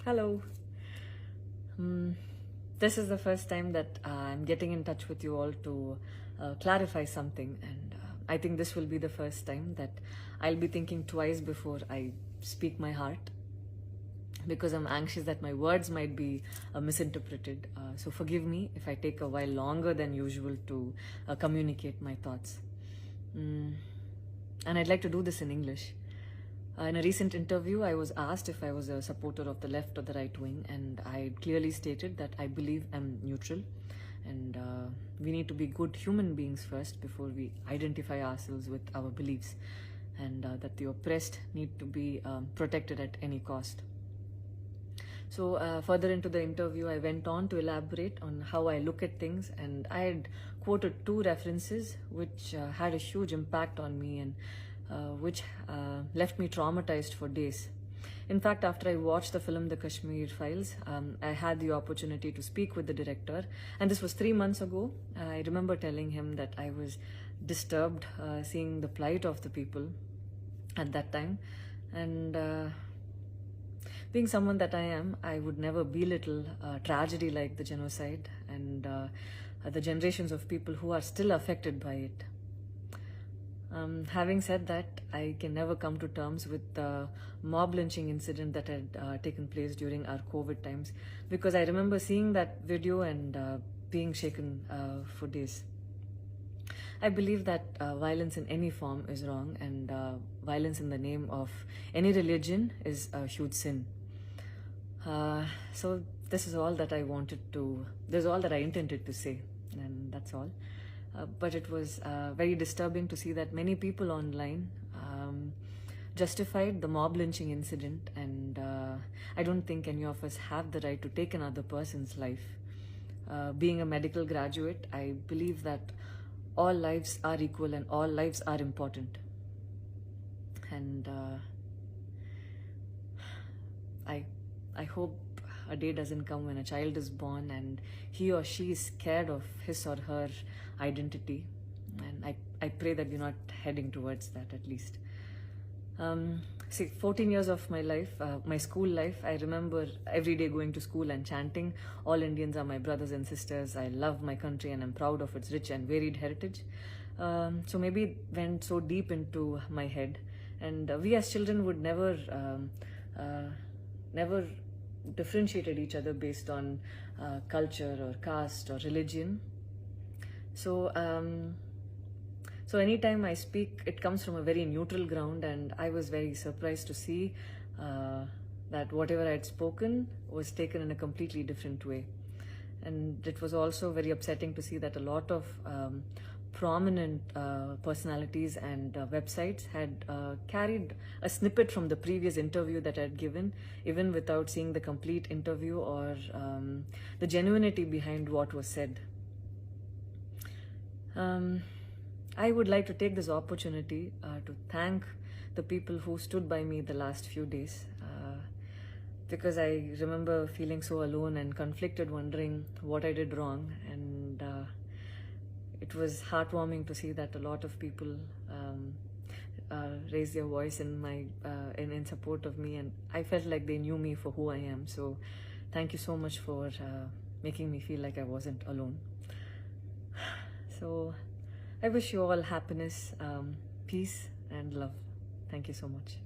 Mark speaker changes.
Speaker 1: Hello. This is the first time that I'm getting in touch with you all to clarify something, and I think this will be the first time that I'll be thinking twice before I speak my heart, because I'm anxious that my words might be misinterpreted. So forgive me if I take a while longer than usual to communicate my thoughts. And I'd like to do this in English. In a recent interview, I was asked if I was a supporter of the left or the right wing, and I clearly stated that I believe I'm neutral, and we need to be good human beings first before we identify ourselves with our beliefs, and that the oppressed need to be protected at any cost. So further into the interview, I went on to elaborate on how I look at things, and I had quoted two references which had a huge impact on me, and which left me traumatized for days. In fact, after I watched the film The Kashmir Files, I had the opportunity to speak with the director, and this was 3 months ago. I remember telling him that I was disturbed seeing the plight of the people at that time, and being someone that I am, I would never belittle tragedy like the genocide and the generations of people who are still affected by it. Having said that, I can never come to terms with the mob lynching incident that had taken place during our COVID times, because I remember seeing that video and being shaken for days. I believe that violence in any form is wrong, and violence in the name of any religion is a huge sin. So this is all that I intended to say, and that's all. But it was very disturbing to see that many people online justified the mob lynching incident, and I don't think any of us have the right to take another person's life. Being a medical graduate, I believe that all lives are equal and all lives are important. And I hope a day doesn't come when a child is born and he or she is scared of his or her identity, and I pray that we're not heading towards that, at least. 14 years of my life, my school life, I remember every day going to school and chanting, "All Indians are my brothers and sisters. I love my country and I'm proud of its rich and varied heritage." So maybe it went so deep into my head, and we as children would never differentiated each other based on culture or caste or religion. So anytime I speak, it comes from a very neutral ground, and I was very surprised to see that whatever I had spoken was taken in a completely different way. And it was also very upsetting to see that a lot of prominent personalities and websites had carried a snippet from the previous interview that I had given, even without seeing the complete interview or the genuinity behind what was said. I would like to take this opportunity to thank the people who stood by me the last few days, because I remember feeling so alone and conflicted, wondering what I did wrong, and it was heartwarming to see that a lot of people raised their voice in support of me, and I felt like they knew me for who I am. So thank you so much for making me feel like I wasn't alone. So I wish you all happiness, peace and love. Thank you so much.